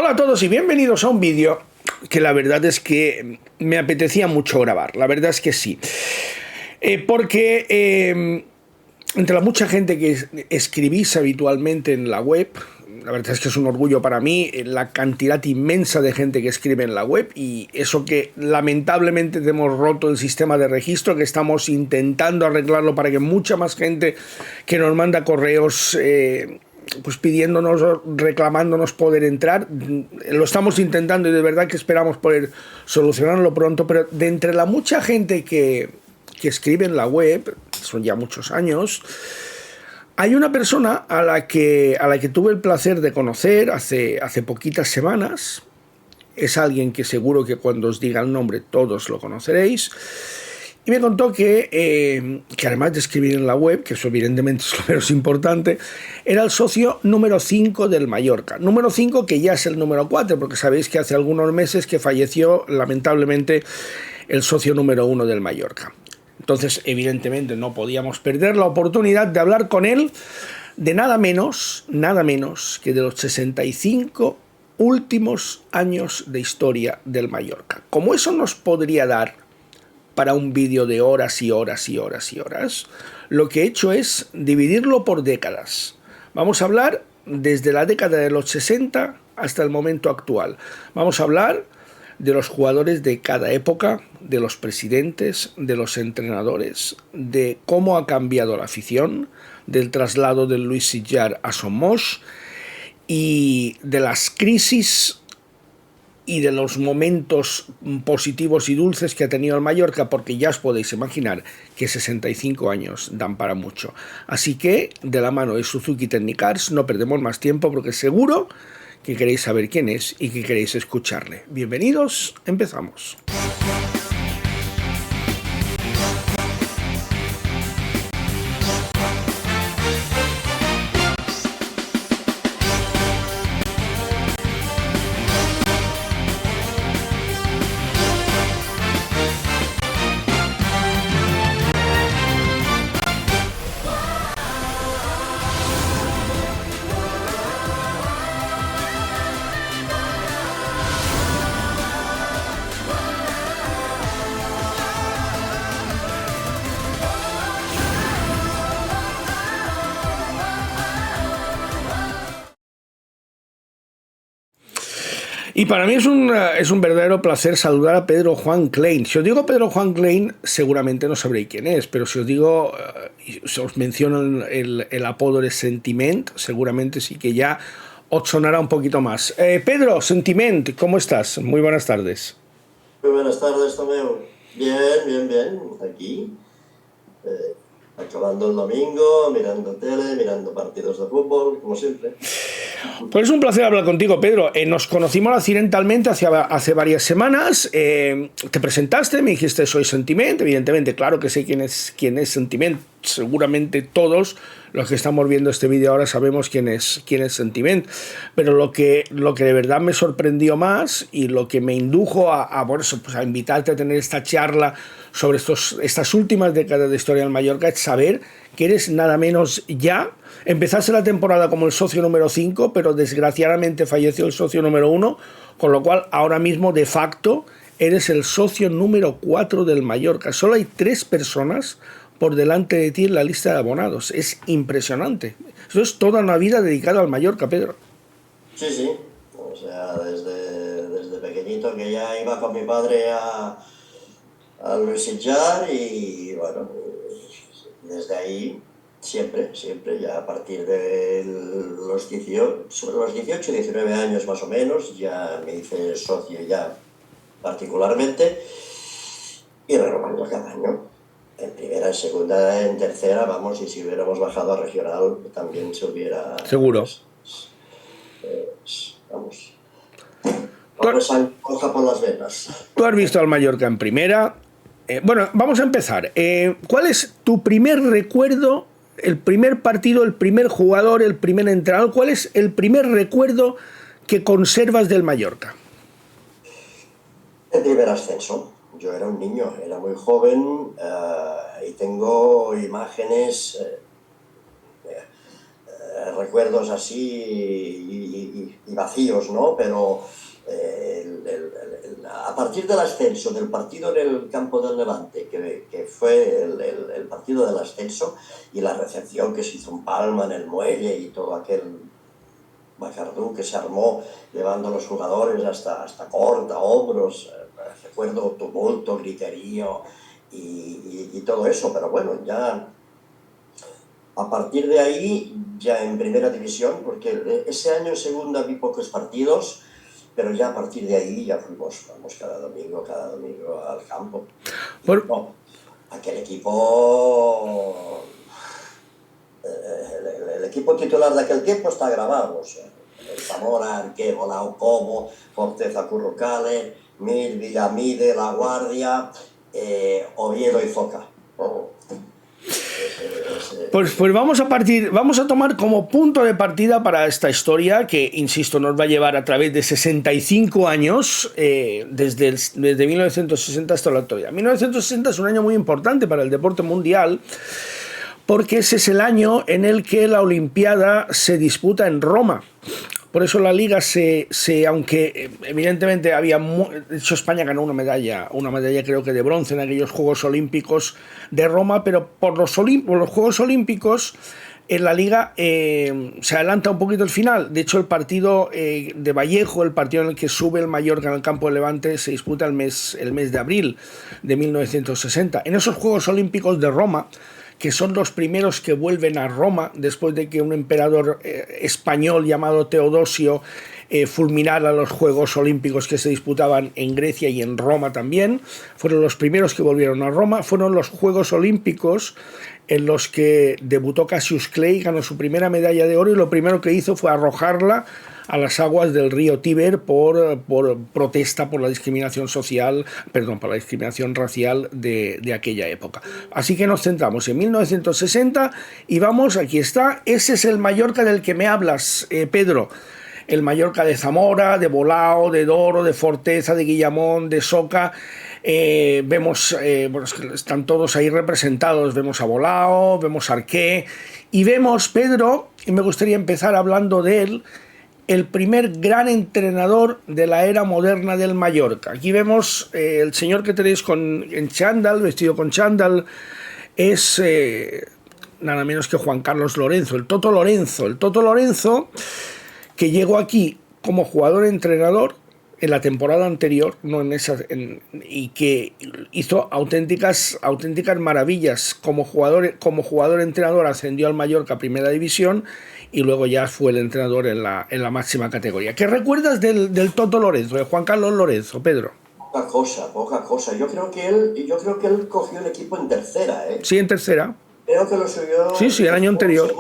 Hola a todos y bienvenidos a un vídeo que la verdad es que me apetecía mucho grabar, la verdad es que sí. Porque entre la mucha gente que escribís habitualmente en la web, la verdad es que es un orgullo para mí la cantidad inmensa de gente que escribe en la web, y eso que lamentablemente hemos roto el sistema de registro, que estamos intentando arreglarlo para que mucha más gente que nos manda correos pues pidiéndonos, reclamándonos poder entrar, lo estamos intentando y de verdad que esperamos poder solucionarlo pronto. Pero de entre la mucha gente que escribe en la web, son ya muchos años, hay una persona a la que tuve el placer de conocer hace poquitas semanas. Es alguien que seguro que cuando os diga el nombre todos lo conoceréis. Y me contó que además de escribir en la web, que eso evidentemente es lo menos importante, era el socio número 5 del Mallorca. Número 5 que ya es el número 4, porque sabéis que hace algunos meses que falleció lamentablemente el socio número 1 del Mallorca. Entonces, evidentemente, no podíamos perder la oportunidad de hablar con él de nada menos que de los 65 últimos años de historia del Mallorca. Como eso nos podría dar para un vídeo de horas y horas y horas y horas, lo que he hecho es dividirlo por décadas. Vamos a hablar desde la década de los 60 hasta el momento actual. Vamos a hablar de los jugadores de cada época, de los presidentes, de los entrenadores, de cómo ha cambiado la afición, del traslado del Lluís Sitjar a Somos y de las crisis y de los momentos positivos y dulces que ha tenido el Mallorca, porque ya os podéis imaginar que 65 años dan para mucho. Así que, de la mano de Suzuki Technicars, no perdemos más tiempo, porque seguro que queréis saber quién es y que queréis escucharle. Bienvenidos, empezamos. Y para mí es un verdadero placer saludar a Pedro Juan Klein. Si os digo Pedro Juan Klein, seguramente no sabréis quién es, pero si os digo, si os menciono el apodo de Sentiment, seguramente sí que ya os sonará un poquito más. Pedro, Sentiment, ¿cómo estás? Muy buenas tardes. Muy buenas tardes, Tomeu. Bien, aquí. Acabando el domingo, mirando tele, mirando partidos de fútbol, como siempre. Pues es un placer hablar contigo, Pedro. Nos conocimos accidentalmente hace varias semanas. Te presentaste, me dijiste soy Sentiment. Evidentemente, claro que sé quién es Sentiment. Seguramente todos los que estamos viendo este vídeo ahora sabemos quién es Sentiment. Pero lo que de verdad me sorprendió más y lo que me indujo a invitarte a tener esta charla sobre estas últimas décadas de historia del Mallorca es saber que eres nada menos ya. Empezaste la temporada como el socio número 5, pero desgraciadamente falleció el socio número 1, con lo cual ahora mismo de facto eres el socio número 4 del Mallorca. Solo hay 3 personas por delante de ti en la lista de abonados. Es impresionante. Eso es toda una vida dedicada al Mallorca, Pedro. Sí. O sea, desde pequeñito que ya iba con mi padre al Lluís Sitjar y bueno, desde ahí siempre, ya a partir de sobre los 18, 19 años más o menos, ya me hice socio ya particularmente y renovando cada año. En primera, en segunda, en tercera, vamos, y si hubiéramos bajado a regional también se hubiera... Seguro. Vamos. Sangre coja por las venas. Tú has visto al Mallorca en primera. Bueno, vamos a empezar. ¿Cuál es tu primer recuerdo, el primer partido, el primer jugador, el primer entrenador? ¿Cuál es el primer recuerdo que conservas del Mallorca? El primer ascenso. Yo era un niño, era muy joven y tengo imágenes recuerdos así y vacíos, ¿no? Pero a partir del ascenso, del partido en el campo del Levante, que fue el partido del ascenso, y la recepción que se hizo en Palma, en el muelle, y todo aquel bacardú que se armó llevando a los jugadores hasta corta, hombros, recuerdo tumulto, griterío y todo eso, pero bueno, ya a partir de ahí, ya en primera división, porque ese año en segunda vi pocos partidos, pero ya a partir de ahí ya vamos cada domingo al campo. No, aquel equipo, el equipo titular de aquel tiempo está grabado, o sea, Zamora, Arqué, Bolao, Como, Forteza, Currucale, Mir, Villamide, La Guardia, Oviedo y Foca. Pues vamos a tomar como punto de partida para esta historia que, insisto, nos va a llevar a través de 65 años, desde 1960 hasta la actualidad. 1960 es un año muy importante para el deporte mundial, porque ese es el año en el que la Olimpiada se disputa en Roma. Por eso la liga aunque evidentemente de hecho España ganó una medalla creo que de bronce en aquellos Juegos Olímpicos de Roma, pero por los Juegos Olímpicos en la liga se adelanta un poquito el final. De hecho, el partido de Vallejo, el partido en el que sube el Mallorca en el campo de Levante, se disputa el mes de abril de 1960. En esos Juegos Olímpicos de Roma, que son los primeros que vuelven a Roma después de que un emperador español llamado Teodosio fulminara los Juegos Olímpicos que se disputaban en Grecia y en Roma también. Fueron los primeros que volvieron a Roma. Fueron los Juegos Olímpicos en los que debutó Cassius Clay, ganó su primera medalla de oro y lo primero que hizo fue arrojarla a las aguas del río Tíber por protesta por la discriminación por la discriminación racial de aquella época. Así que nos centramos en 1960 y aquí está, ese es el Mallorca del que me hablas, Pedro. El Mallorca de Zamora, de Bolao, de Doro, de Forteza, de Guillamón, de Soca. Vemos, están todos ahí representados. Vemos a Bolao, vemos a Arqué y vemos, Pedro, y me gustaría empezar hablando de él, el primer gran entrenador de la era moderna del Mallorca. Aquí vemos el señor que tenéis en chándal, vestido con chándal, es nada menos que Juan Carlos Lorenzo, el Toto Lorenzo, que llegó aquí como jugador-entrenador en la temporada anterior, y que hizo auténticas maravillas. Como jugador-entrenador ascendió al Mallorca a Primera División y luego ya fue el entrenador en la máxima categoría. ¿Qué recuerdas del Toto Lorenzo, de Juan Carlos Lorenzo, Pedro? Poca cosa. Yo creo que él cogió el equipo en tercera, ¿eh? Sí, en tercera. Creo que lo subió... Sí, el año anterior.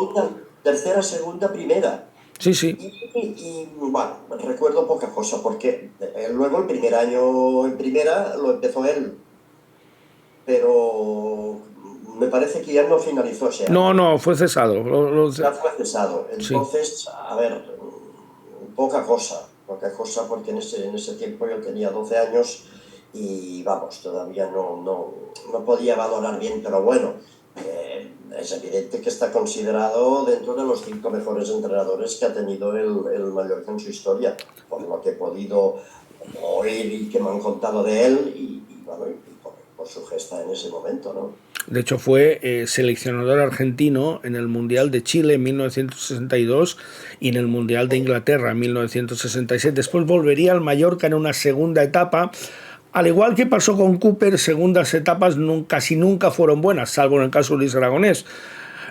Tercera, segunda, primera. Sí. Y bueno, recuerdo poca cosa, porque luego el primer año en primera lo empezó él, pero me parece que ya no finalizó ese año. No, fue cesado. Ya fue cesado. Entonces, sí. A ver, poca cosa, porque en ese tiempo yo tenía 12 años y vamos, todavía no podía valorar bien, pero bueno, es evidente que está considerado dentro de los 5 mejores entrenadores que ha tenido el Mallorca en su historia, por lo que he podido oír y que me han contado de él y por su gesta en ese momento, ¿no? De hecho fue seleccionador argentino en el Mundial de Chile en 1962 y en el Mundial de Inglaterra en 1966. Después volvería al Mallorca en una segunda etapa. Al igual que pasó con Cooper, segundas etapas casi nunca fueron buenas, salvo en el caso de Luis Aragonés,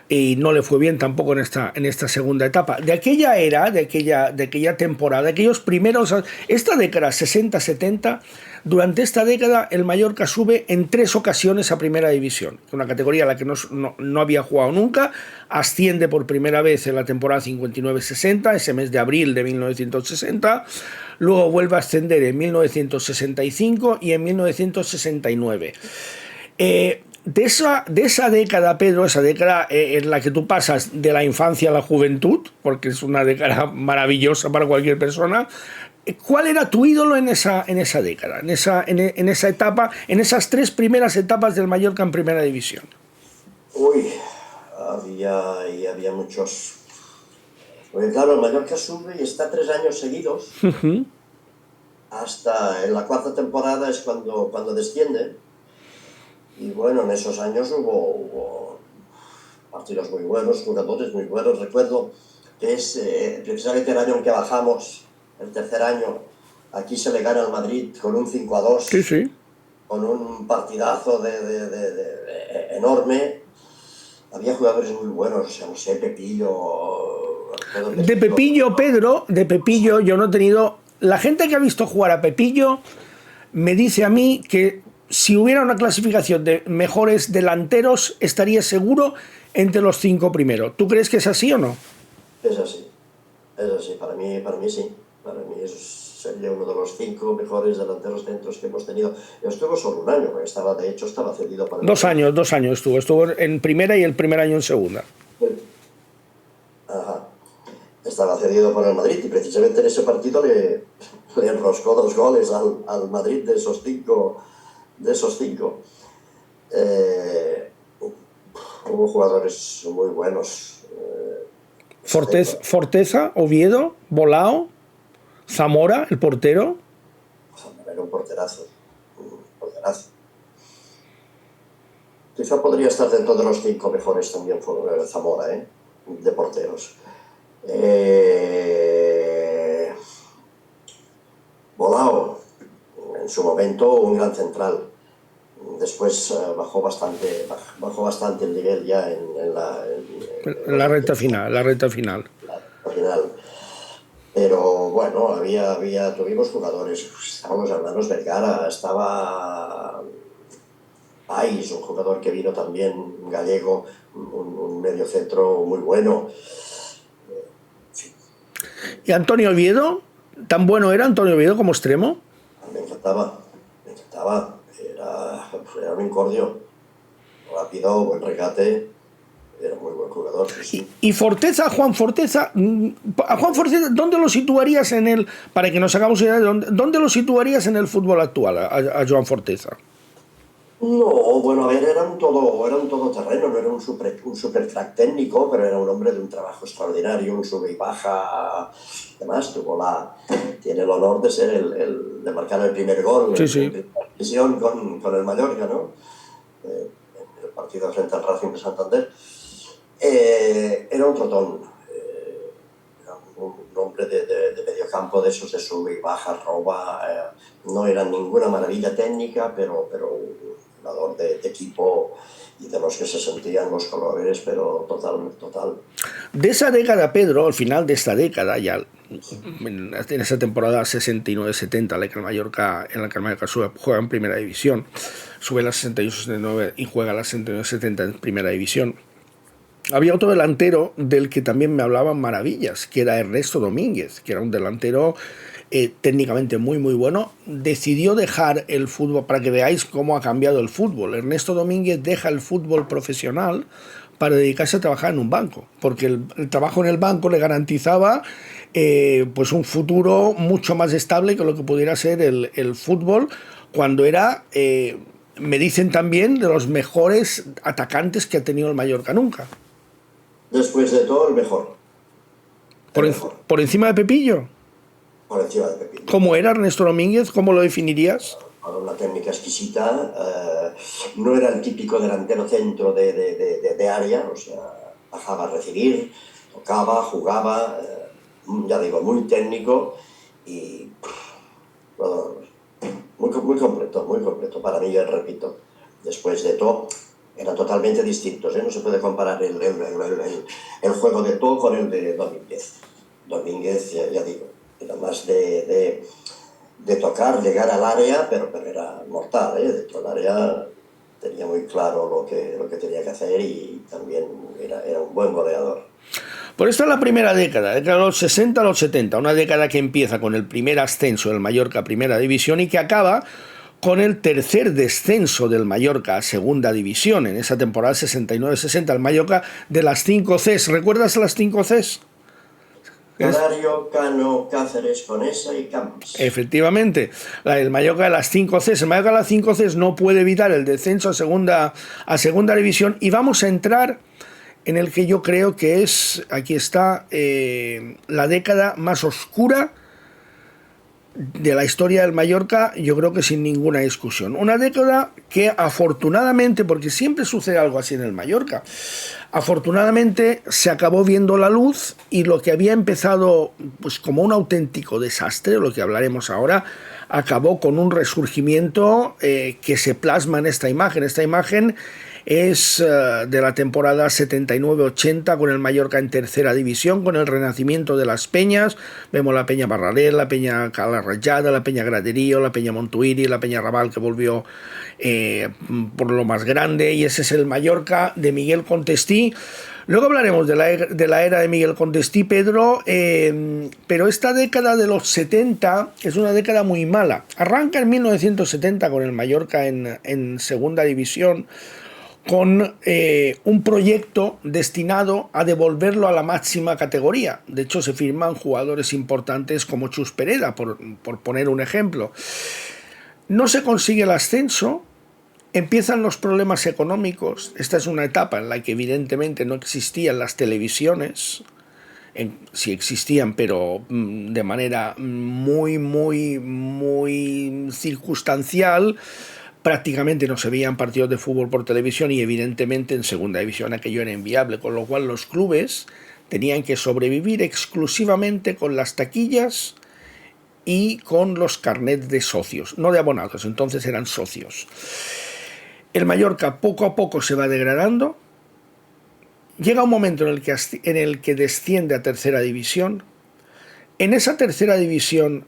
y no le fue bien tampoco en esta segunda etapa. De aquella era, de aquella temporada, de aquellos primeros, esta década 60-70, durante esta década el Mallorca sube en 3 ocasiones a Primera División, una categoría a la que no había jugado nunca, asciende por primera vez en la temporada 59-60, ese mes de abril de 1960, luego vuelve a ascender en 1965 y en 1969. De esa década, Pedro, esa década en la que tú pasas de la infancia a la juventud, porque es una década maravillosa para cualquier persona, ¿cuál era tu ídolo en esa década, en esa etapa, en esas 3 primeras etapas del Mallorca en Primera División? Había muchos. Porque claro, el Mallorca sube y está 3 años seguidos, hasta en la cuarta temporada es cuando desciende. Y bueno, en esos años hubo partidos muy buenos, jugadores muy buenos. Recuerdo que es precisamente el año en que bajamos, el tercer año, aquí se le gana al Madrid con un 5-2, Sí, sí. con un partidazo enorme. Había jugadores muy buenos, o sea, no sé, Pepillo. De Pepillo, yo no he tenido. La gente que ha visto jugar a Pepillo me dice a mí que si hubiera una clasificación de mejores delanteros, estaría seguro entre los 5 primeros. ¿Tú crees que es así o no? Es así, para mí sí. Para mí sería uno de los 5 mejores delanteros centros que hemos tenido. Yo estuve solo un año, porque de hecho estaba cedido para el Dos Madrid. años, 2 años estuvo. Estuvo en primera y el primer año en segunda. Ajá. Estaba cedido por el Madrid y precisamente en ese partido le enroscó 2 goles al Madrid de esos 5. Hubo jugadores muy buenos. Forteza, Oviedo, Bolao, Zamora, el portero. Era un porterazo. Quizá podría estar dentro de los 5 mejores también Zamora, de porteros. Bolao, en su momento un gran central. Después bajó bastante el nivel ya en la recta final. Pero bueno, tuvimos jugadores. Estaban los hermanos Vergara, estaba Pais, un jugador que vino también, un gallego, un mediocentro muy bueno. ¿Y Antonio Oviedo? ¿Tan bueno era Antonio Oviedo como extremo? Me encantaba. Era un incordio. Rápido, buen regate. Era muy buen jugador. Sí. Y Forteza, Juan Forteza, ¿dónde lo situarías para que nos hagamos idea dónde lo situarías en el fútbol actual a Joan Forteza? No, bueno, a ver, era un todoterreno, no era un super crack técnico, pero era un hombre de un trabajo extraordinario, un sube y baja. Además, tiene el honor de ser de marcar el primer gol en primera división con el Mallorca, ¿no? El partido frente al Racing de Santander. Era un trotón, era un hombre de medio campo, de esos de sube y baja, roba. No era ninguna maravilla técnica, pero un jugador de equipo y de los que se sentían los colores, pero total. De esa década, Pedro, al final de esta década, ya en esa temporada 69-70, en la que el Mallorca juega en primera división, sube a la 68-69 y juega a la 69-70 en primera división. Había otro delantero del que también me hablaban maravillas, que era Ernesto Domínguez, que era un delantero técnicamente muy bueno. Decidió dejar el fútbol, para que veáis cómo ha cambiado el fútbol. Ernesto Domínguez deja el fútbol profesional para dedicarse a trabajar en un banco, porque el trabajo en el banco le garantizaba pues un futuro mucho más estable que lo que pudiera ser el fútbol, cuando era, me dicen también, de los mejores atacantes que ha tenido el Mallorca nunca. Después de todo, el mejor. ¿Por encima de Pepillo? Por encima de Pepillo. ¿Cómo era Ernesto Domínguez? ¿Cómo lo definirías? Con una técnica exquisita. No era el típico delantero centro de área, o sea, bajaba a recibir, tocaba, jugaba, ya digo, muy técnico y muy completo. Para mí, repito, después de todo, eran totalmente distintos, no se puede comparar el juego de todo con el de Domínguez. Domínguez, ya digo, era más de tocar, llegar al área, pero era mortal, dentro del área tenía muy claro lo que tenía que hacer y también era un buen goleador. Por esta es la primera década, de los 60 a los 70, una década que empieza con el primer ascenso del Mallorca a Primera División y que acaba con el tercer descenso del Mallorca a Segunda División, en esa temporada 69-60, el Mallorca de las 5 Cs. ¿Recuerdas las 5 Cs? Canario, Cano, Cáceres, Conesa y Camps. Efectivamente, el Mallorca de las 5 Cs. El Mallorca de las 5 Cs no puede evitar el descenso a segunda división y vamos a entrar en el que yo creo que es, aquí está, la década más oscura de la historia del Mallorca, yo creo que sin ninguna discusión. Una década que afortunadamente, porque siempre sucede algo así en el Mallorca, afortunadamente se acabó viendo la luz y lo que había empezado pues como un auténtico desastre, lo que hablaremos ahora, acabó con un resurgimiento que se plasma en esta imagen. Esta imagen es de la temporada 79-80 con el Mallorca en tercera división, con el renacimiento de las peñas. Vemos la Peña Barraler, la Peña Cala Rayada, la Peña Graderío, la Peña Montuiri, la Peña Raval que volvió por lo más grande, y ese es el Mallorca de Miguel Contestí. Luego hablaremos de la era de Miguel Contestí, Pedro, pero esta década de los 70 es una década muy mala. Arranca en 1970 con el Mallorca en segunda división, con un proyecto destinado a devolverlo a la máxima categoría. De hecho, se firman jugadores importantes como Chus Pereda, por poner un ejemplo. No se consigue el ascenso, empiezan los problemas económicos. Esta es una etapa en la que evidentemente no existían las televisiones, sí existían, pero de manera muy circunstancial. Prácticamente no se veían partidos de fútbol por televisión y evidentemente en segunda división aquello era inviable, con lo cual los clubes tenían que sobrevivir exclusivamente con las taquillas y con los carnets de socios, no de abonados, entonces eran socios. El Mallorca poco a poco se va degradando, llega un momento en el que desciende a tercera división. En esa tercera división,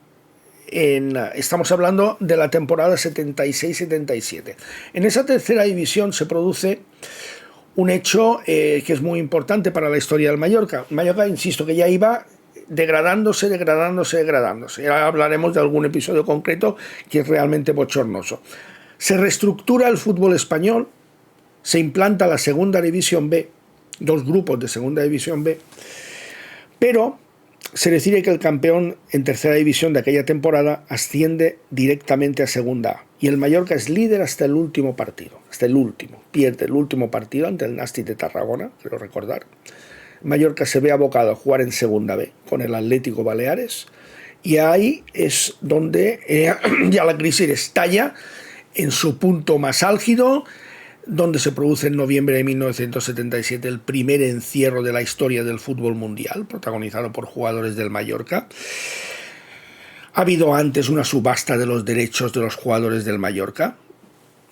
estamos hablando de la temporada 76-77. En esa tercera división se produce un hecho que es muy importante para la historia del Mallorca. Mallorca, insisto, que ya iba degradándose. Ahora hablaremos de algún episodio concreto que es realmente bochornoso. Se reestructura el fútbol español, se implanta la segunda división B, 2 grupos de segunda división B, pero se decide que el campeón en tercera división de aquella temporada asciende directamente a segunda A. Y el Mallorca es líder hasta el último partido. Hasta el último. Pierde el último partido ante el Nàstic de Tarragona, quiero recordar. Mallorca se ve abocado a jugar en segunda B con el Atlético Baleares. Y ahí es donde ya la crisis estalla en su punto más álgido, donde se produce en noviembre de 1977 el primer encierro de la historia del fútbol mundial, protagonizado por jugadores del Mallorca. Ha habido antes una subasta de los derechos de los jugadores del Mallorca.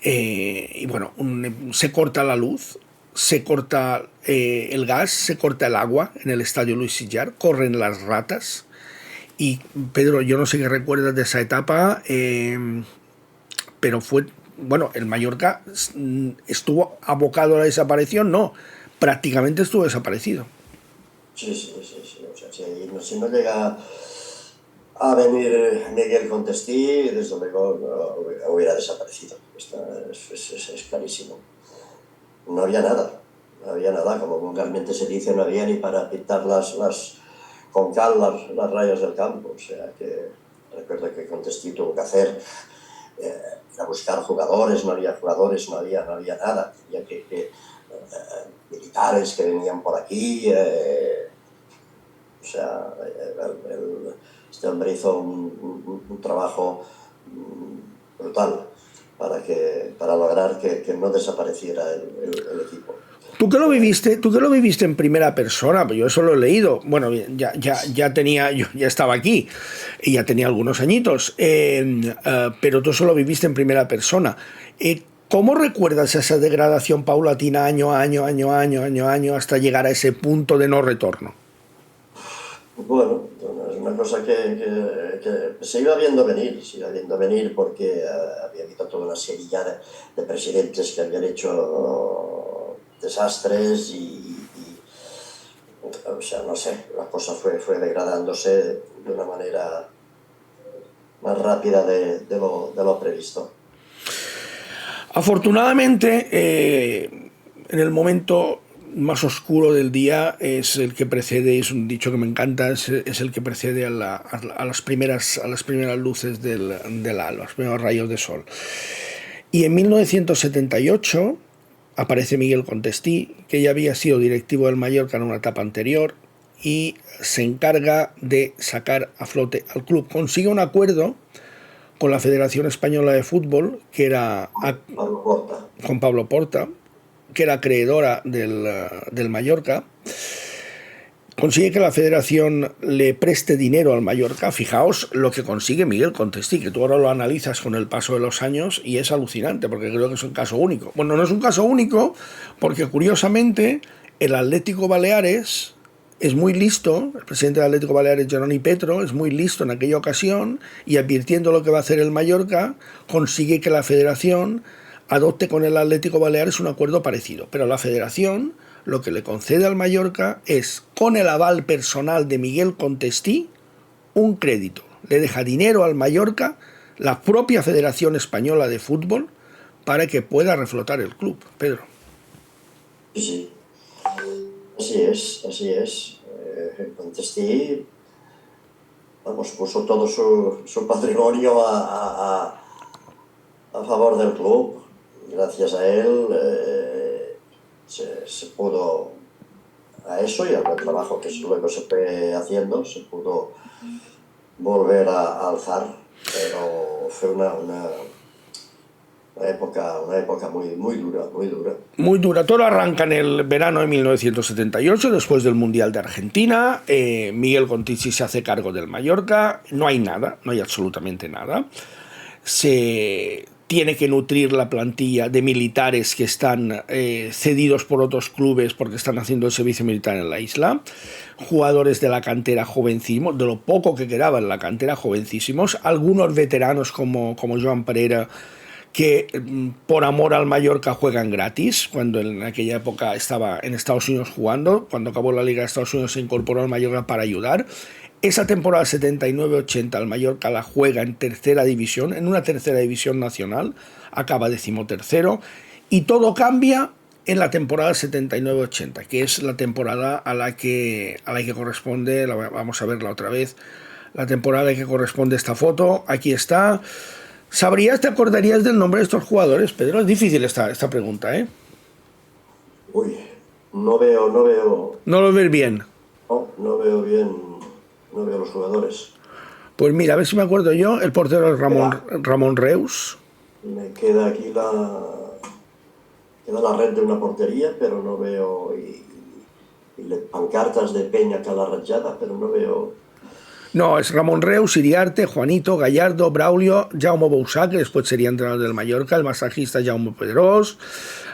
Y bueno, se corta la luz, se corta el gas, se corta el agua en el estadio Luis Sillar, corren las ratas. Y Pedro, yo no sé qué recuerdas de esa etapa, pero fue... Bueno, el Mallorca estuvo abocado a la desaparición, no, prácticamente estuvo desaparecido. Sí. O sea, si no llega a venir Miguel Contestí, desde luego no hubiera desaparecido. Es clarísimo. No había nada, como vulgarmente se dice, no había ni para pintar con cal las rayas del campo. O sea, que recuerdo que Contestí tuvo que hacer... a buscar jugadores, no había nada. Había que militares que venían por aquí. O sea, este hombre hizo un trabajo brutal para lograr que no desapareciera el equipo. ¿Tú que lo viviste en primera persona? Pues yo eso lo he leído. Bueno, yo ya estaba aquí y ya tenía algunos añitos, pero tú eso lo viviste en primera persona. ¿Cómo recuerdas esa degradación paulatina año a año hasta llegar a ese punto de no retorno? Bueno, es una cosa que se iba viendo venir porque había habido toda una serie de presidentes que habían hecho desastres y o sea, no sé, la cosa fue degradándose de una manera más rápida de lo previsto. Afortunadamente, en el momento más oscuro del día es el que precede, es un dicho que me encanta, es el que precede a las primeras luces del alba, los primeros rayos de sol. Y en 1978 aparece Miguel Contestí, que ya había sido directivo del Mallorca en una etapa anterior, y se encarga de sacar a flote al club. Consigue un acuerdo con la Federación Española de Fútbol, que era con Pablo Porta, que era acreedora del Mallorca. Consigue que la federación le preste dinero al Mallorca. Fijaos lo que consigue Miguel Contestí, que tú ahora lo analizas con el paso de los años y es alucinante, porque creo que es un caso único. Bueno, no es un caso único, porque curiosamente el Atlético Baleares es muy listo, el presidente del Atlético Baleares, Jeroni Petro, es muy listo en aquella ocasión, y advirtiendo lo que va a hacer el Mallorca, consigue que la federación adopte con el Atlético Baleares un acuerdo parecido. Pero la federación lo que le concede al Mallorca es, con el aval personal de Miguel Contestí, un crédito. Le deja dinero al Mallorca, la propia Federación Española de Fútbol, para que pueda reflotar el club. Pedro. Sí, así es, así es. Contestí, vamos, puso todo su patrimonio a favor del club. Gracias a él se pudo, a eso y al trabajo que luego se fue haciendo, se pudo volver a alzar, pero fue una época muy dura, muy dura. Muy dura. Todo arranca en el verano de 1978, después del Mundial de Argentina. Miguel Contestí se hace cargo del Mallorca. No hay nada, no hay absolutamente nada. Se tiene que nutrir la plantilla de militares que están cedidos por otros clubes porque están haciendo el servicio militar en la isla. Jugadores de la cantera jovencísimos, de lo poco que quedaba en la cantera jovencísimos. Algunos veteranos como Joan Pereira, que por amor al Mallorca juegan gratis, cuando en aquella época estaba en Estados Unidos jugando. Cuando acabó la Liga de Estados Unidos se incorporó al Mallorca para ayudar. Esa temporada 79-80 el Mallorca la juega en tercera división, en una tercera división nacional, acaba 13º, y todo cambia en la temporada 79-80, que es la temporada a la que corresponde, vamos a verla otra vez, la temporada a la que corresponde esta foto. Aquí está. ¿Te acordarías del nombre de estos jugadores, Pedro? Es difícil esta pregunta, ¿eh? Uy, no veo... ¿No lo ves bien? No veo bien, no veo los jugadores. Pues mira, a ver si me acuerdo yo. El portero es Ramón Reus. Me queda aquí la red de una portería, pero no veo... Y pancartas de Peña Calarrachada, pero no veo... No, es Ramón Reus, Iriarte, Juanito, Gallardo, Braulio, Jaume Boussac, que después sería entrenador del Mallorca, el masajista Jaume Pedrós,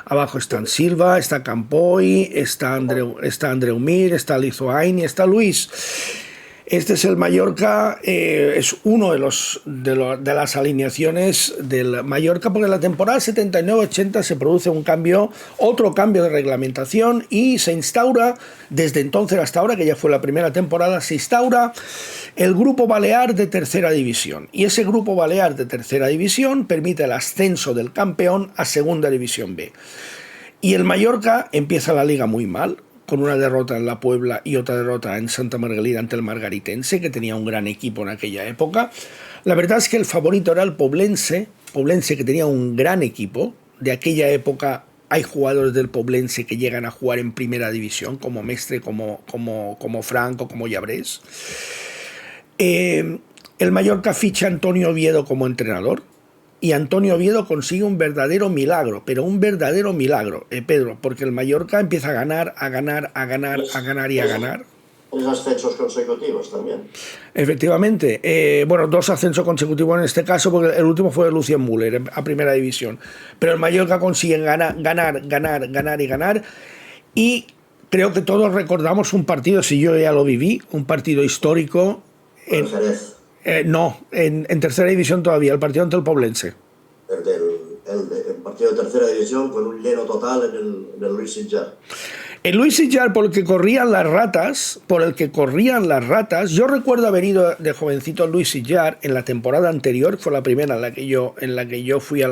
abajo están Silva, está Campoy, está Andreu Mir, está Lizoaini, está Luis. Este es el Mallorca, es uno de las alineaciones del Mallorca, porque en la temporada 79-80 se produce otro cambio de reglamentación, y se instaura, desde entonces hasta ahora, que ya fue la primera temporada, se instaura el Grupo Balear de tercera división. Y ese Grupo Balear de tercera división permite el ascenso del campeón a segunda división B. Y el Mallorca empieza la liga muy mal, con una derrota en la Puebla y otra derrota en Santa Margalida ante el Margaritense, que tenía un gran equipo en aquella época. La verdad es que el favorito era el Poblense, que tenía un gran equipo. De aquella época hay jugadores del Poblense que llegan a jugar en primera división, como Mestre, como Franco, como Llabrés. El Mallorca ficha a Antonio Oviedo como entrenador, y Antonio Oviedo consigue un verdadero milagro, pero un verdadero milagro, Pedro, porque el Mallorca empieza a ganar. 3 ascensos consecutivos también. Efectivamente, 2 ascensos consecutivos en este caso, porque el último fue de Lucien Müller a primera división. Pero el Mallorca consigue ganar, y creo que todos recordamos un partido, si yo ya lo viví, un partido histórico. En Jerez. No, en tercera división todavía, el partido ante el Poblense. El partido de tercera división con un lleno total en el Luis Sitjar. El Luis Sitjar, por el que corrían las ratas, yo recuerdo haber ido de jovencito al Luis Sitjar en la temporada anterior, fue la primera en la que yo fui a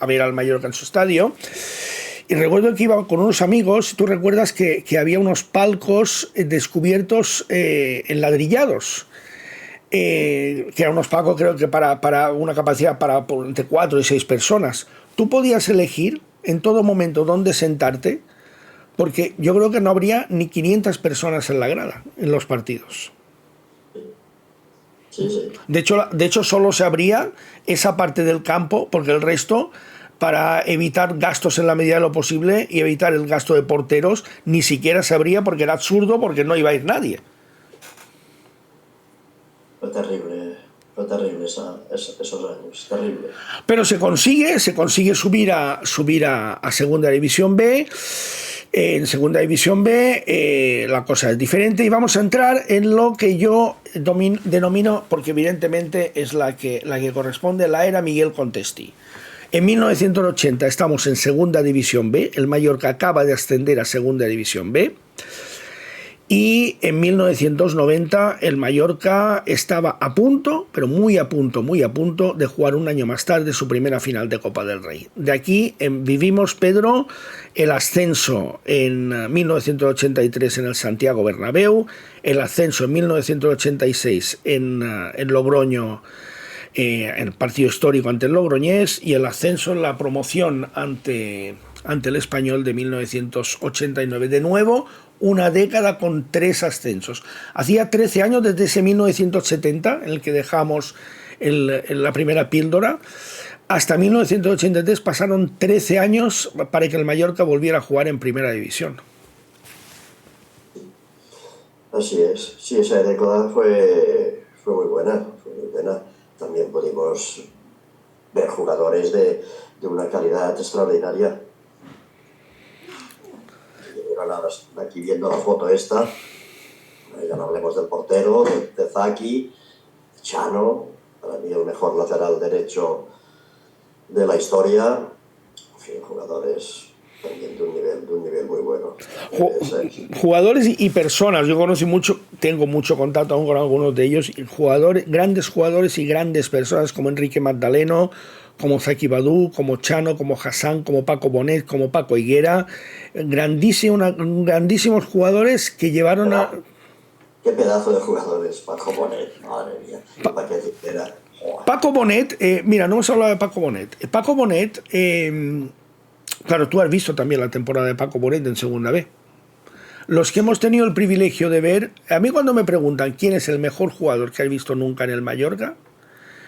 ver al Mallorca en su estadio. Y recuerdo que iba con unos amigos. Tú recuerdas que había unos palcos descubiertos enladrillados. Que eran unos palcos, creo que para una capacidad para entre 4 y 6 personas. Tú podías elegir en todo momento dónde sentarte, porque yo creo que no habría ni 500 personas en la grada en los partidos. Sí, sí. De hecho, solo se abría esa parte del campo, porque el resto, para evitar gastos en la medida de lo posible y evitar el gasto de porteros, ni siquiera se abría porque era absurdo, porque no iba a ir nadie. Fue terrible esos años, terrible. Pero se consigue subir a Segunda División B. En Segunda División B la cosa es diferente y vamos a entrar en lo que yo denomino, porque evidentemente es la que corresponde, la era Miguel Contesti. En 1980 estamos en Segunda División B, el Mallorca acaba de ascender a Segunda División B. Y en 1990 el Mallorca estaba a punto, pero muy a punto, de jugar un año más tarde su primera final de Copa del Rey. De aquí vivimos, Pedro, el ascenso en 1983 en el Santiago Bernabéu, el ascenso en 1986 en Logroño, en el partido histórico ante el Logroñés, y el ascenso en la promoción ante el Español de 1989. De nuevo, una década con 3 ascensos. Hacía 13 años desde ese 1970, en el que dejamos la primera píldora, hasta 1983 pasaron 13 años para que el Mallorca volviera a jugar en primera división. Así es, sí, esa década fue muy buena, También pudimos ver jugadores de una calidad extraordinaria. Aquí viendo la foto esta, ya no hablemos del portero, de Zaki, Chano, para mí el mejor lateral derecho de la historia. En fin, jugadores también de un nivel muy bueno. Jugadores y personas, yo tengo mucho contacto aún con algunos de ellos, grandes jugadores y grandes personas como Enrique Magdaleno, como Zaki Badu, como Chano, como Hassan, como Paco Bonet, como Paco Higuera, grandísimos jugadores que llevaron a... Qué pedazo de jugadores, Paco Bonet, madre mía, Paco Bonet, mira, no hemos hablado de Paco Bonet. Paco Bonet, claro, tú has visto también la temporada de Paco Bonet en Segunda B. Los que hemos tenido el privilegio de ver, a mí cuando me preguntan quién es el mejor jugador que has visto nunca en el Mallorca,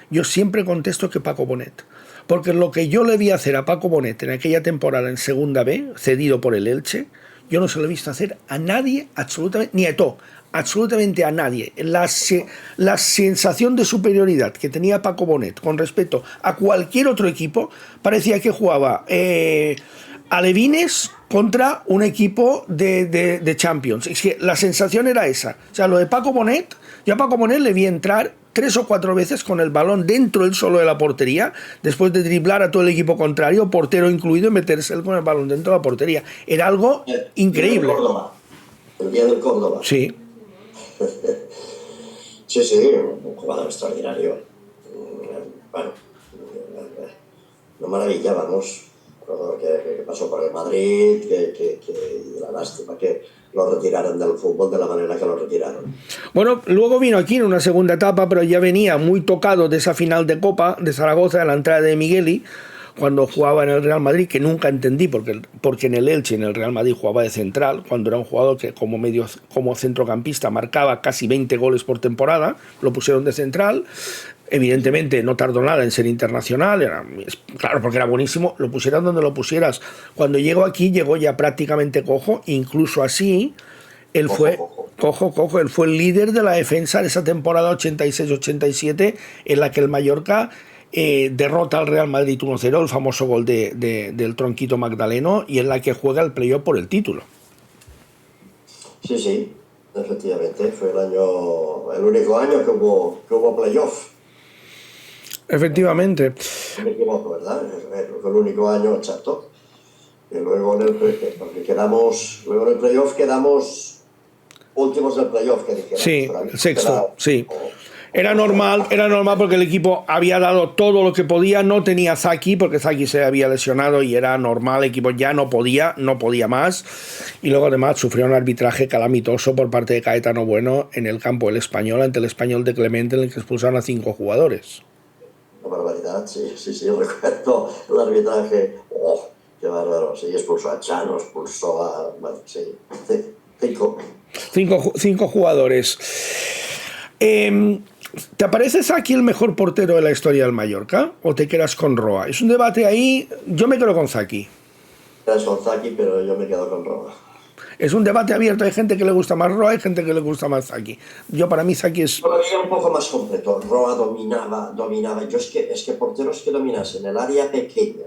yo siempre contesto que Paco Bonet. Porque lo que yo le vi hacer a Paco Bonet en aquella temporada en Segunda B, cedido por el Elche, yo no se lo he visto hacer a nadie, absolutamente, ni a Eto'o, absolutamente a nadie. La sensación de superioridad que tenía Paco Bonet con respecto a cualquier otro equipo, parecía que jugaba alevines contra un equipo de Champions. Es que la sensación era esa. O sea, lo de Paco Bonet, yo a Paco Bonet le vi entrar 3 o 4 veces con el balón dentro del solo de la portería, después de driblar a todo el equipo contrario, portero incluido, y meterse él con el balón dentro de la portería. Era algo increíble. El día del Córdoba. Sí. Sí, un jugador extraordinario. Bueno, nos maravillábamos. Que pasó por el Madrid, que la lástima que lo retiraron del fútbol de la manera que lo retiraron. Bueno, luego vino aquí en una segunda etapa, pero ya venía muy tocado de esa final de Copa de Zaragoza, de la entrada de Migueli, cuando jugaba en el Real Madrid, que nunca entendí porque en el Elche, en el Real Madrid, jugaba de central, cuando era un jugador que como centrocampista marcaba casi 20 goles por temporada, lo pusieron de central. Evidentemente no tardó nada en ser internacional, claro, porque era buenísimo, lo pusieras donde lo pusieras. Cuando llegó aquí, llegó ya prácticamente cojo, incluso así, él fue el líder de la defensa de esa temporada 86-87, en la que el Mallorca derrota al Real Madrid 1-0, el famoso gol del Tronquito Magdaleno, y en la que juega el playoff por el título. Sí, efectivamente, fue el único año que hubo playoff. Efectivamente. No me equivoco, ¿verdad? Fue el único año, exacto. Y luego en el playoff quedamos últimos del playoff, que dijéramos. Sí, sexto, sí. Era normal porque el equipo había dado todo lo que podía, no tenía Zaki, porque Zaki se había lesionado y era normal, el equipo ya no podía más, y luego además sufrió un arbitraje calamitoso por parte de Caetano Bueno en el campo del Español, ante el Español de Clemente, en el que expulsaron a 5 jugadores. Una barbaridad, sí, recuerdo el arbitraje. qué bárbaro. Sí, expulsó a Chano, expulsó a... Bueno, sí, 5. Cinco jugadores. Eh, ¿Te parece Zaki el mejor portero de la historia del Mallorca? ¿O te quedas con Roa? Es un debate ahí. Yo me quedo con Zaki. Es con Zaki, pero yo me quedo con Roma. Es un debate abierto. Hay gente que le gusta más Roa, hay gente que le gusta más Zaki. Yo, para mí, Zaki es. Todavía un poco más completo. Roa dominaba. Yo es que porteros que dominasen el área pequeña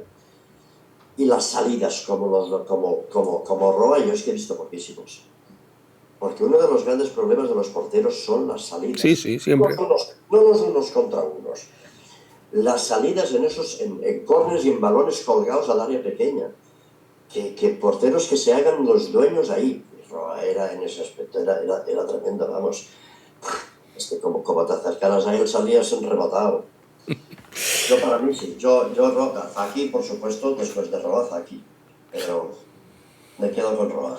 y las salidas como Roa, yo es que he visto poquísimos. Porque uno de los grandes problemas de los porteros son las salidas. Sí, sí, siempre. No los unos contra unos. Las salidas en córneres y en balones colgados al área pequeña. Que porteros que se hagan los dueños ahí. Roa era en ese aspecto, era tremendo, vamos. Es que como te acercaras a él salías rebotado. Yo para mí sí, yo Zaki, por supuesto, después de Roa, Zaki. Pero me quedo con Roa.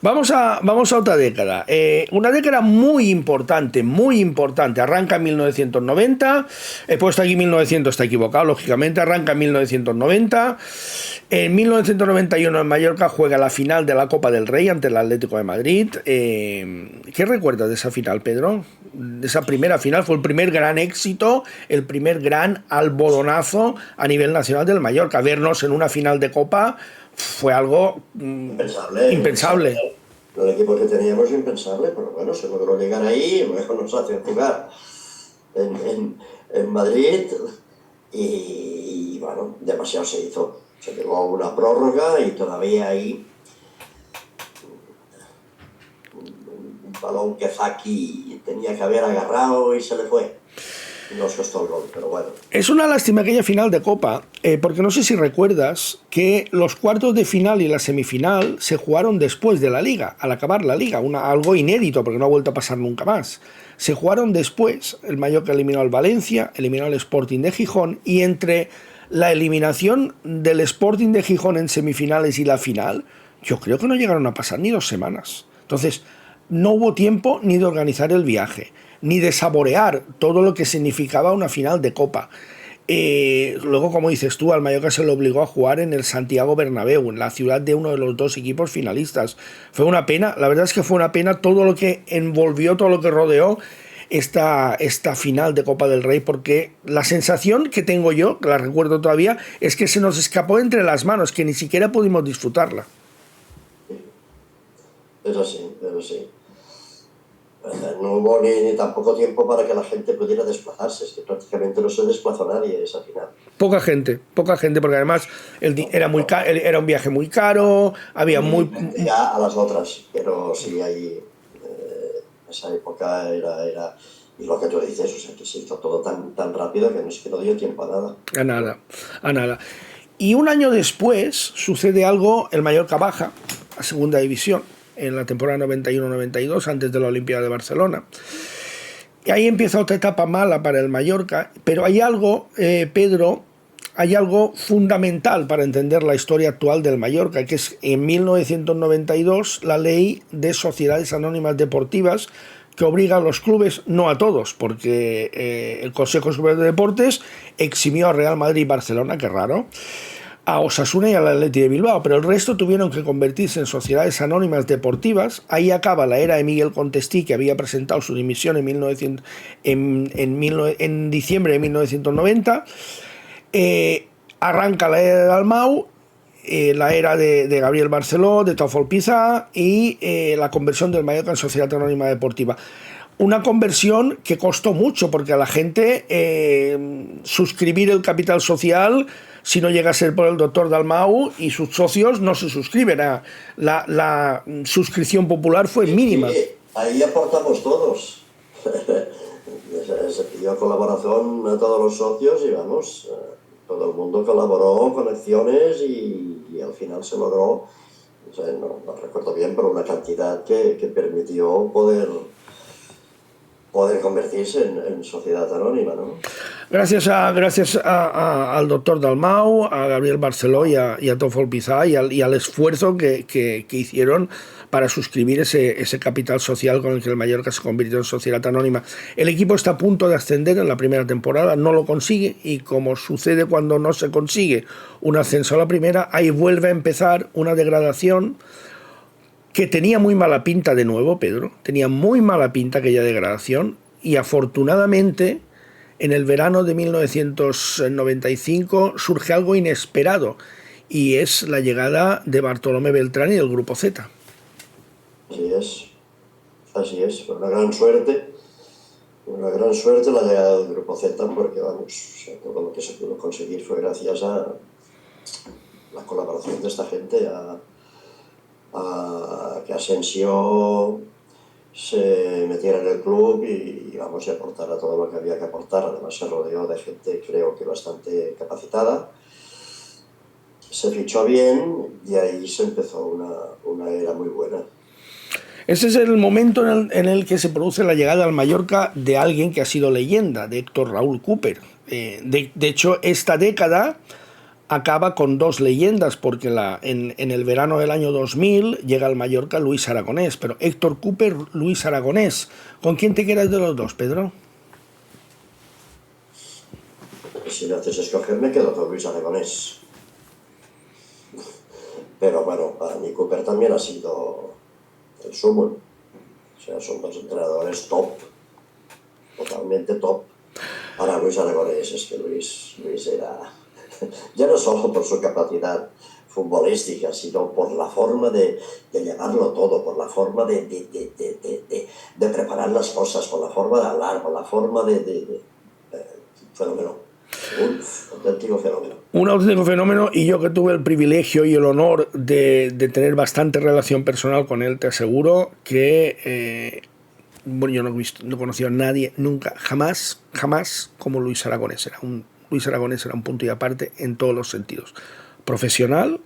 Vamos a otra década. Una década muy importante, muy importante. Arranca en 1990. He puesto aquí 1900, está equivocado, lógicamente. Arranca en 1990. En 1991 en Mallorca juega la final de la Copa del Rey ante el Atlético de Madrid. ¿Qué recuerdas de esa final, Pedro? De esa primera final. Fue el primer gran éxito, el primer gran alboronazo a nivel nacional del Mallorca. Vernos en una final de Copa fue algo impensable. El equipo que teníamos impensable, pero bueno, se logró llegar ahí, luego nos hacen jugar en Madrid y bueno, demasiado se hizo. Se llegó a una prórroga y todavía ahí un balón que Zaki tenía que haber agarrado y se le fue. Nos costó el gol, pero bueno. Es una lástima aquella final de Copa, porque no sé si recuerdas que los cuartos de final y la semifinal se jugaron después de la Liga, al acabar la Liga, algo inédito porque no ha vuelto a pasar nunca más. Se jugaron después, el Mallorca eliminó al Valencia, eliminó al Sporting de Gijón, y entre la eliminación del Sporting de Gijón en semifinales y la final, yo creo que no llegaron a pasar ni 2 semanas. Entonces, no hubo tiempo ni de organizar el viaje, ni de saborear todo lo que significaba una final de Copa. Luego, como dices tú, al Mallorca se le obligó a jugar en el Santiago Bernabéu, en la ciudad de uno de los 2 equipos finalistas. Fue una pena, la verdad es que fue una pena todo lo que envolvió, todo lo que rodeó esta final de Copa del Rey, porque la sensación que tengo yo, que la recuerdo todavía, es que se nos escapó entre las manos, que ni siquiera pudimos disfrutarla. Eso sí, eso sí. No hubo ni tampoco tiempo para que la gente pudiera desplazarse, es que prácticamente no se desplazó nadie esa final. Poca gente, porque además era un viaje muy caro, había muy... Ya a las otras, pero sí, ahí, esa época era... Y lo que tú dices, o sea, que se hizo todo tan rápido que no dio tiempo a nada. A nada. Y un año después sucede algo, el Mallorca baja a segunda división, en la temporada 91-92, antes de la Olimpiada de Barcelona. Y ahí empieza otra etapa mala para el Mallorca, pero hay algo, Pedro, hay algo fundamental para entender la historia actual del Mallorca, que es en 1992 la ley de sociedades anónimas deportivas, que obliga a los clubes, no a todos, porque el Consejo Superior de Deportes eximió a Real Madrid y Barcelona, qué raro, a Osasuna y al Athletic de Bilbao, pero el resto tuvieron que convertirse en sociedades anónimas deportivas. Ahí acaba la era de Miguel Contestí, que había presentado su dimisión en diciembre de 1990. Arranca la era de Dalmau, la era de Gabriel Barceló, de Taufol Pizarro y la conversión del Mallorca en sociedad anónima deportiva. Una conversión que costó mucho, porque a la gente suscribir el capital social, si no llega a ser por el doctor Dalmau y sus socios, no se suscriben. La suscripción popular fue mínima. Sí, ahí aportamos todos. Se pidió colaboración a todos los socios y vamos, todo el mundo colaboró con acciones y al final se logró, o sea, no recuerdo bien, pero una cantidad que permitió poder poder convertirse en sociedad anónima, ¿no? Gracias al doctor Dalmau, a Gabriel Barceló y a Tofol Pizá y al esfuerzo que hicieron para suscribir ese capital social con el que el Mallorca se convirtió en sociedad anónima. El equipo está a punto de ascender en la primera temporada, no lo consigue, y como sucede cuando no se consigue un ascenso a la primera, ahí vuelve a empezar una degradación que tenía muy mala pinta de nuevo, Pedro, tenía muy mala pinta aquella degradación, y afortunadamente en el verano de 1995 surge algo inesperado, y es la llegada de Bartolomé Beltrán y del Grupo Z. Así es, fue una gran suerte la llegada del Grupo Z, porque vamos, o sea, todo lo que se pudo conseguir fue gracias a la colaboración de esta gente, a que Asensio se metiera en el club y vamos, a aportar a todo lo que había que aportar. Además se rodeó de gente, creo que bastante capacitada, se fichó bien y ahí se empezó una era muy buena. Ese es el momento en el que se produce la llegada al Mallorca de alguien que ha sido leyenda, de Héctor Raúl Cooper. De hecho, esta década acaba con dos leyendas, porque en el verano del año 2000 llega al Mallorca Luis Aragonés, pero Héctor Cooper, Luis Aragonés. ¿Con quién te quedas de los dos, Pedro? Si me haces escoger, me quedo con Luis Aragonés. Pero bueno, para mí Cooper también ha sido el sumo. O sea, son dos entrenadores top, totalmente top. Para Luis Aragonés es que Luis era... ya no solo por su capacidad futbolística, sino por la forma de llevarlo todo, por la forma de preparar las cosas, por la forma de hablar, por la forma fenómeno. Un auténtico fenómeno. Un auténtico fenómeno, y yo que tuve el privilegio y el honor de tener bastante relación personal con él, te aseguro que bueno, yo no he conocido a nadie nunca, jamás como Luis Aragonés. Luis Aragonés era un punto y aparte en todos los sentidos, profesional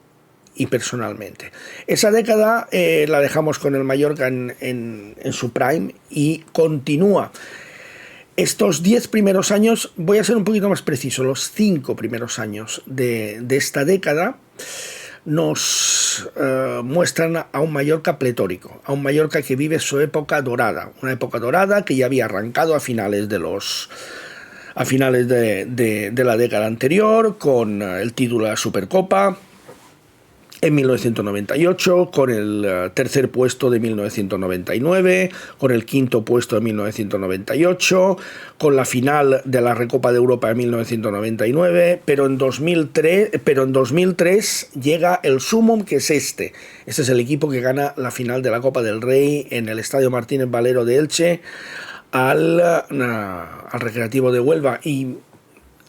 y personalmente. Esa década la dejamos con el Mallorca en su prime y continúa. Estos 10 primeros años, voy a ser un poquito más preciso, los 5 primeros años de esta década nos muestran a un Mallorca pletórico, a un Mallorca que vive su época dorada, una época dorada que ya había arrancado a finales de la década anterior, con el título de la Supercopa en 1998, con el tercer puesto de 1999, con el quinto puesto de 1998, con la final de la Recopa de Europa de 1999, pero en 2003 llega el sumum, que es este. Este es el equipo que gana la final de la Copa del Rey en el Estadio Martínez Valero de Elche al Recreativo de Huelva. Y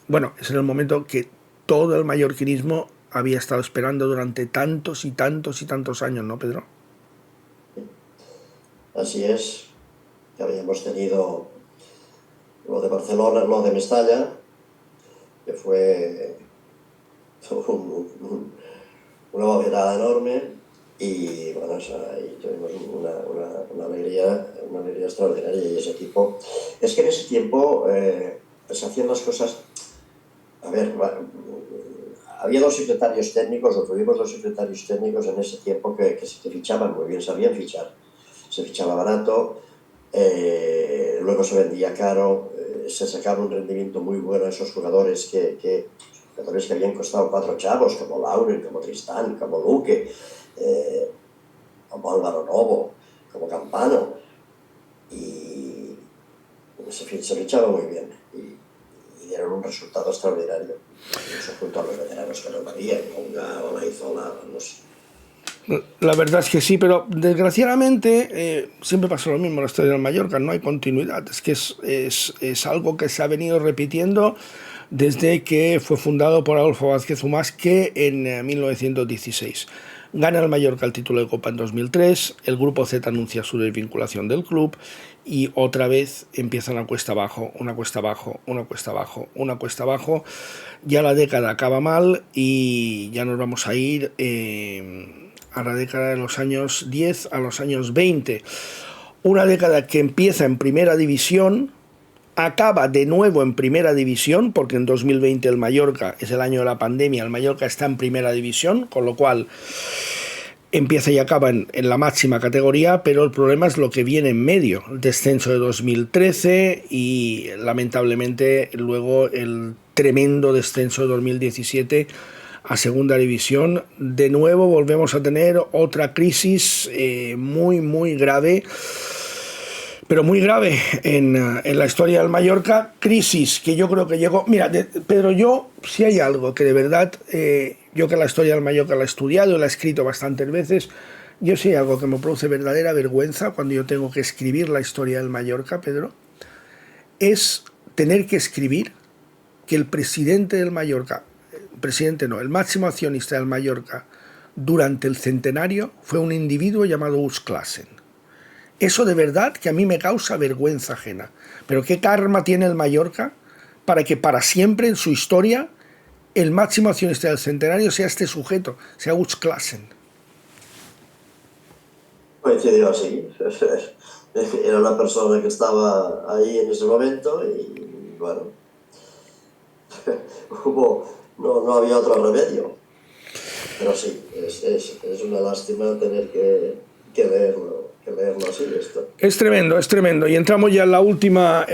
bueno, es en el momento que todo el mallorquinismo había estado esperando durante tantos y tantos y tantos años, ¿no, Pedro? Así es, que habíamos tenido lo de Barcelona, lo de Mestalla, que fue una novedad enorme, y bueno, o sea, ahí tuvimos una alegría extraordinaria. Y ese equipo, es que en ese tiempo se hacían las cosas, a ver, había dos secretarios técnicos, o tuvimos dos secretarios técnicos en ese tiempo que fichaban muy bien, sabían fichar. Se fichaba barato, luego se vendía caro, se sacaba un rendimiento muy bueno a esos jugadores que habían costado 4 chavos, como Lauren, como Tristán, como Luque, como Álvaro Novo, como Campano, y se fichaba muy bien. Y dieron un resultado extraordinario. Eso junto a los veteranos que no varían, Ponga, Olaizola, no sé. La verdad es que sí, pero desgraciadamente siempre pasa lo mismo en la historia del Mallorca, no hay continuidad. Es que es algo que se ha venido repitiendo desde que fue fundado por Adolfo Vázquez Umasque en 1916. Gana el Mallorca el título de Copa en 2003, el Grupo Z anuncia su desvinculación del club y otra vez empieza una cuesta abajo, una cuesta abajo, una cuesta abajo, una cuesta abajo. Ya la década acaba mal y ya nos vamos a ir a la década de los años 10 a los años 20. una década que empieza en primera división, acaba de nuevo en primera división, porque en 2020 el Mallorca, es el año de la pandemia, el Mallorca está en primera división, con lo cual empieza y acaba en la máxima categoría, pero el problema es lo que viene en medio, el descenso de 2013 y lamentablemente luego el tremendo descenso de 2017 a segunda división. De nuevo volvemos a tener otra crisis muy grave, pero muy grave en la historia del Mallorca. Crisis que yo creo que llegó... Mira, Pedro, yo, si hay algo que de verdad, yo que la historia del Mallorca la he estudiado y la he escrito bastantes veces, yo si hay algo que me produce verdadera vergüenza cuando yo tengo que escribir la historia del Mallorca, Pedro, es tener que escribir que el presidente del Mallorca, presidente no, el máximo accionista del Mallorca durante el centenario fue un individuo llamado Urs Classen. Eso de verdad que a mí me causa vergüenza ajena. Pero ¿qué karma tiene el Mallorca para que para siempre en su historia el máximo accionista del centenario sea este sujeto, sea Urs Classen? Coincidió así. Era una persona que estaba ahí en ese momento y bueno, no había otro remedio. Pero sí, es una lástima tener que leerlo así, esto. Es tremendo. Y entramos ya en la última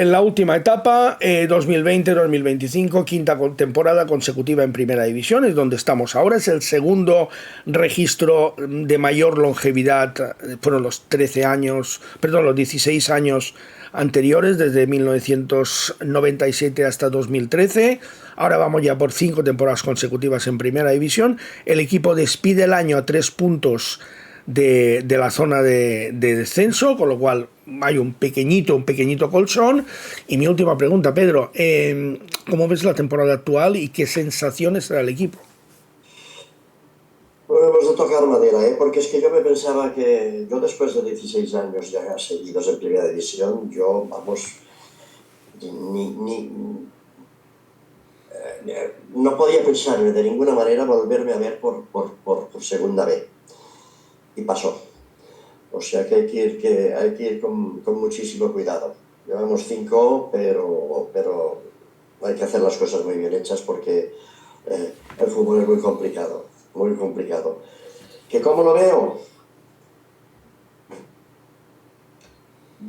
etapa, 2020-2025, quinta temporada consecutiva en Primera División, es donde estamos ahora. Es el segundo registro de mayor longevidad, fueron los 16 años anteriores, desde 1997 hasta 2013. Ahora vamos ya por 5 temporadas consecutivas en Primera División. El equipo despide el año a 3 puntos de la zona de descenso, con lo cual hay un pequeñito colchón. Y mi última pregunta, Pedro, ¿cómo ves la temporada actual y qué sensaciones da el equipo? Bueno, hemos de tocar madera, porque es que yo me pensaba que yo después de 16 años ya seguidos en Primera División, yo, vamos, no podía pensar de ninguna manera volverme a ver por segunda vez. Y pasó. O sea que hay que ir con muchísimo cuidado. Llevamos 5, pero hay que hacer las cosas muy bien hechas porque el fútbol es muy complicado, muy complicado. ¿Que cómo lo veo?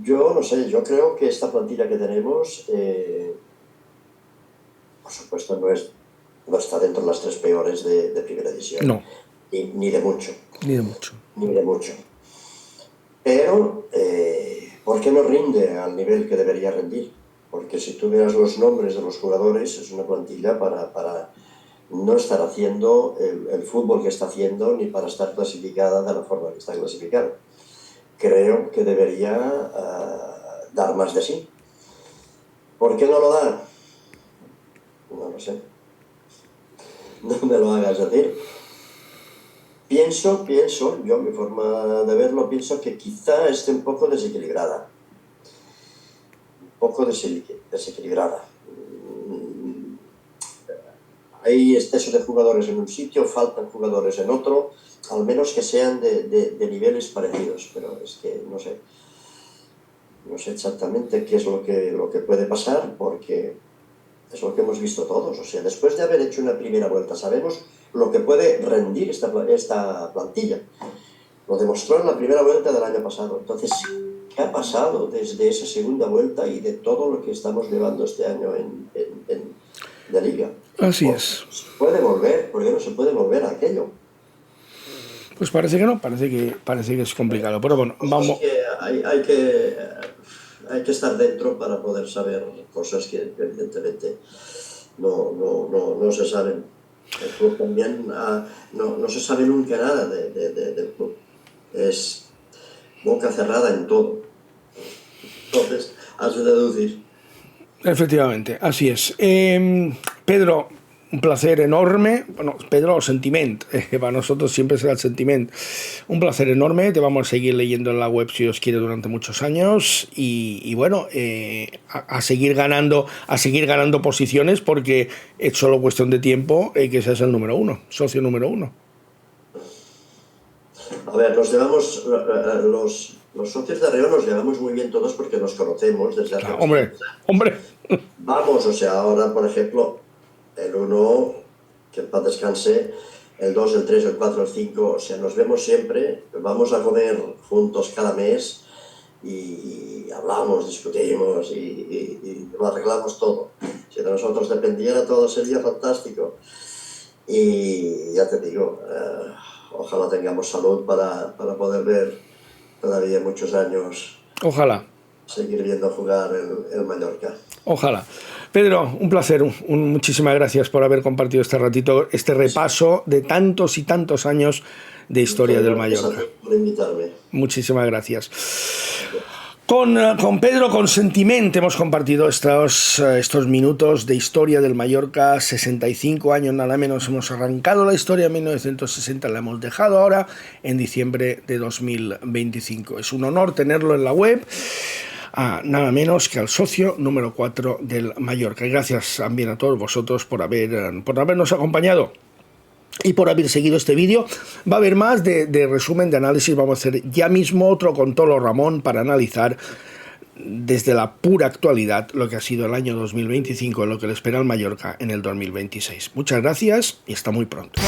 Yo no sé, yo creo que esta plantilla que tenemos, por supuesto, no está dentro de las 3 peores de Primera División. No. Ni de mucho. Ni de mucho. Ni de mucho. Pero, ¿por qué no rinde al nivel que debería rendir? Porque si tú miras los nombres de los jugadores, es una plantilla para no estar haciendo el fútbol que está haciendo, ni para estar clasificada de la forma que está clasificada. Creo que debería dar más de sí. ¿Por qué no lo da? No lo sé. No me lo hagas decir. Pienso, yo mi forma de verlo, pienso que quizá esté un poco desequilibrada. Hay exceso de jugadores en un sitio, faltan jugadores en otro, al menos que sean de niveles parecidos, pero es que no sé exactamente qué es lo que puede pasar, porque es lo que hemos visto todos. O sea, después de haber hecho una primera vuelta, sabemos lo que puede rendir esta plantilla. Lo demostró en la primera vuelta del año pasado. Entonces, ¿qué ha pasado desde esa segunda vuelta y de todo lo que estamos llevando este año de Liga? Así es. ¿Se puede volver? ¿Por qué no se puede volver a aquello? Pues parece que no, parece que es complicado. Pero bueno, vamos. Hay que estar dentro para poder saber cosas que evidentemente no se saben. El club también no se sabe nunca nada del club. Es boca cerrada en todo. Entonces, has de deducir. Efectivamente, así es. Pedro, un placer enorme. Bueno, Pedro, sentiment. Para nosotros siempre será el sentiment. Un placer enorme. Te vamos a seguir leyendo en la web si os quiere durante muchos años. Y bueno, a seguir ganando posiciones, porque es solo cuestión de tiempo que seas el número 1, socio número 1. A ver, nos llevamos Los socios de Arreo nos llevamos muy bien todos porque nos conocemos desde hace Claro, hombre. Vamos, o sea, ahora, por ejemplo, el 1, que en paz descanse, el 2, el 3, el 4, el 5, o sea, nos vemos siempre, vamos a comer juntos cada mes y hablamos, discutimos y lo arreglamos todo. Si de nosotros dependiera todo sería fantástico. Y ya te digo, ojalá tengamos salud para poder ver todavía muchos años. Ojalá. Seguir viendo jugar el Mallorca. Ojalá. Pedro, un placer. Muchísimas gracias por haber compartido este ratito, este repaso de tantos y tantos años de historia del Mallorca. Por invitarme. Muchísimas gracias. Con Pedro, con sentimiento, hemos compartido estos minutos de historia del Mallorca. 65 años nada menos hemos arrancado la historia en 1960, la hemos dejado ahora en diciembre de 2025. Es un honor tenerlo en la web, nada menos que al socio número 4 del Mallorca. Y gracias también a todos vosotros por habernos acompañado y por haber seguido este vídeo. Va a haber más de resumen, de análisis. Vamos a hacer ya mismo otro con Tolo Ramón para analizar desde la pura actualidad lo que ha sido el año 2025, lo que le espera al Mallorca en el 2026. Muchas gracias y hasta muy pronto.